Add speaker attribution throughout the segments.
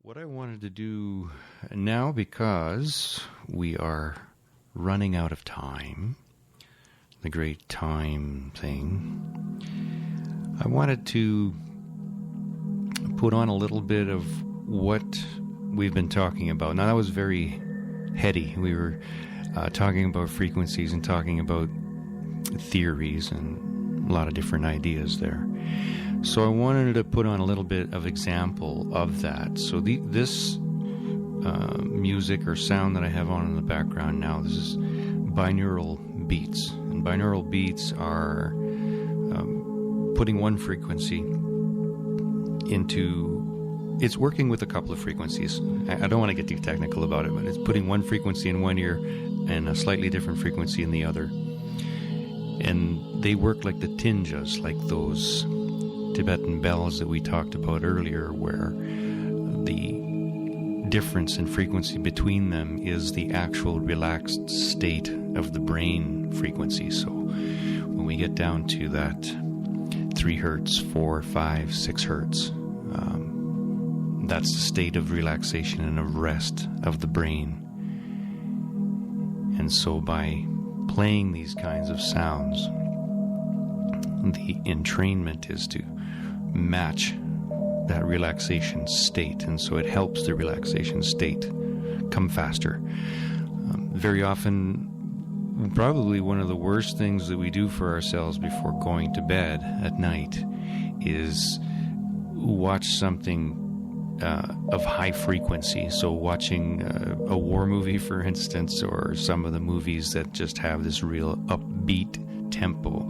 Speaker 1: What I wanted to do now, because we are running out of time, the great time thing, I wanted to put on a little bit of what we've been talking about. Now, that was very heady. We were talking about frequencies and talking about theories and a lot of different ideas there. So I wanted to put on a little bit of example of that. So this music or sound that I have on in the background now, this is binaural beats. And binaural beats are putting one frequency into... It's working with a couple of frequencies. I don't want to get too technical about it, but it's putting one frequency in one ear and a slightly different frequency in the other. And they work like the tinjas, like those Tibetan bells that we talked about earlier, where the difference in frequency between them is the actual relaxed state of the brain frequency. So when we get down to that 3 hertz, 4, 5, 6 hertz, that's the state of relaxation and of rest of the brain. And so by playing these kinds of sounds, the entrainment is to match that relaxation state, and so it helps the relaxation state come faster. Very often, probably one of the worst things that we do for ourselves before going to bed at night is watch something of high frequency. So watching a war movie, for instance, or some of the movies that just have this real upbeat tempo.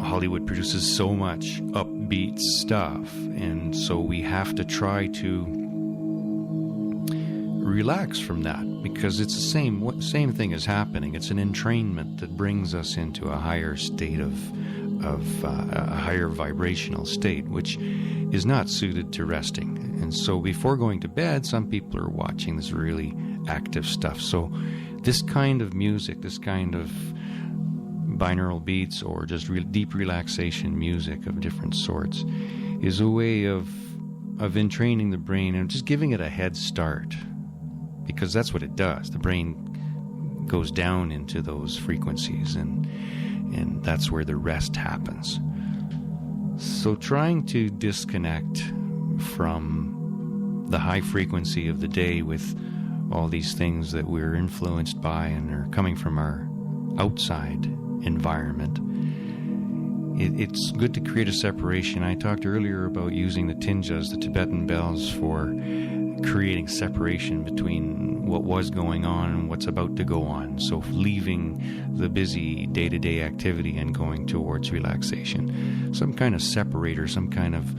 Speaker 1: Hollywood produces so much upbeat stuff, and so we have to try to relax from that, because it's the same thing is happening. It's an entrainment that brings us into a higher state of a higher vibrational state, which is not suited to resting. And so before going to bed, some people are watching this really active stuff. So this kind of music, this kind of binaural beats, or just deep relaxation music of different sorts, is a way of entraining the brain and just giving it a head start, because that's what it does. The brain goes down into those frequencies, and that's where the rest happens. So trying to disconnect from the high frequency of the day with all these things that we're influenced by and are coming from our outside environment, it's good to create a separation. I talked earlier about using the tinjas, the Tibetan bells, for creating separation between what was going on and what's about to go on. So leaving the busy day-to-day activity and going towards relaxation. Some kind of separator, some kind of...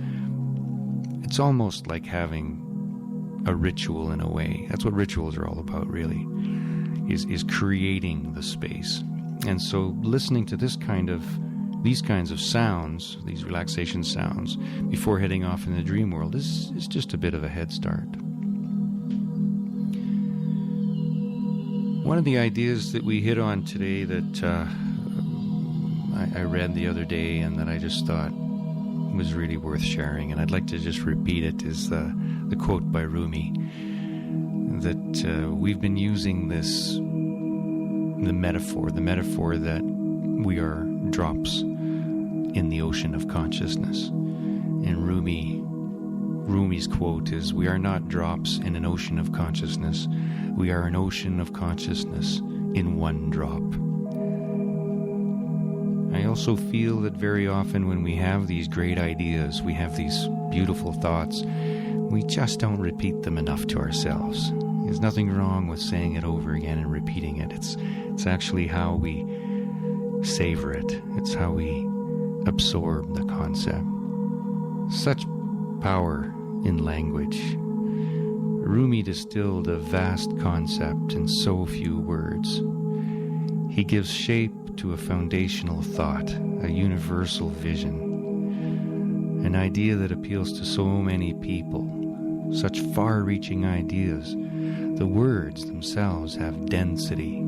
Speaker 1: It's almost like having a ritual in a way. That's what rituals are all about, really, is creating the space. And so listening to these kinds of sounds, these relaxation sounds, before heading off in the dream world is just a bit of a head start. One of the ideas that we hit on today that I read the other day and that I just thought was really worth sharing, and I'd like to just repeat it, is the quote by Rumi, that we've been using the metaphor that we are drops in the ocean of consciousness. And Rumi's quote is, "We are not drops in an ocean of consciousness. We are an ocean of consciousness in one drop." I also feel that very often when we have these great ideas, we have these beautiful thoughts, we just don't repeat them enough to ourselves. There's nothing wrong with saying it over again and repeating it. It's actually how we savor it. It's how we absorb the concept. Such power in language. Rumi distilled a vast concept in so few words. He gives shape to a foundational thought, a universal vision, an idea that appeals to so many people, such far-reaching ideas. The words themselves have density.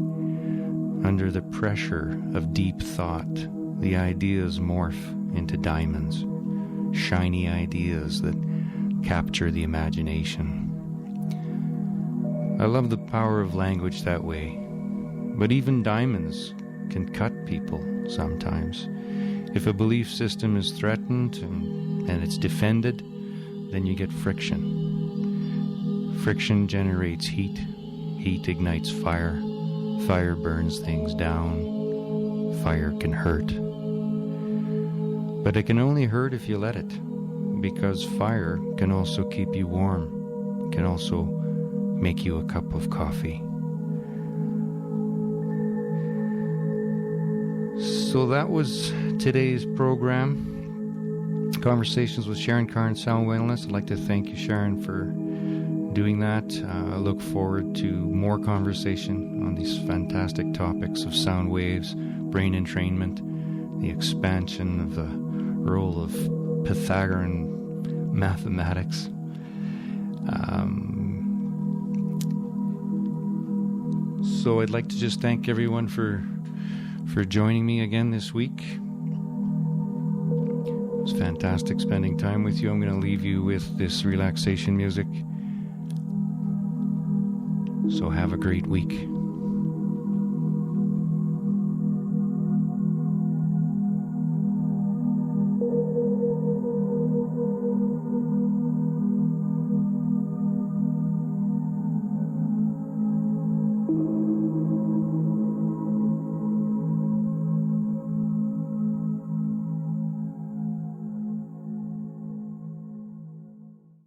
Speaker 1: Under the pressure of deep thought, the ideas morph into diamonds, shiny ideas that capture the imagination. I love the power of language that way. But even diamonds can cut people sometimes. If a belief system is threatened and it's defended, then you get friction. Friction generates heat. Heat ignites fire. Fire burns things down. Fire can hurt. But it can only hurt if you let it, because fire can also keep you warm, can also make you a cup of coffee. So that was today's program, Conversations with Sharon Carr, Sound Wellness. I'd like to thank you, Sharon, for doing that. I look forward to more conversation on these fantastic topics of sound waves, brain entrainment, the expansion of the role of Pythagorean mathematics. So I'd like to just thank everyone for joining me again this week. It was fantastic spending time with you. I'm going to leave you with this relaxation music. So have a great week.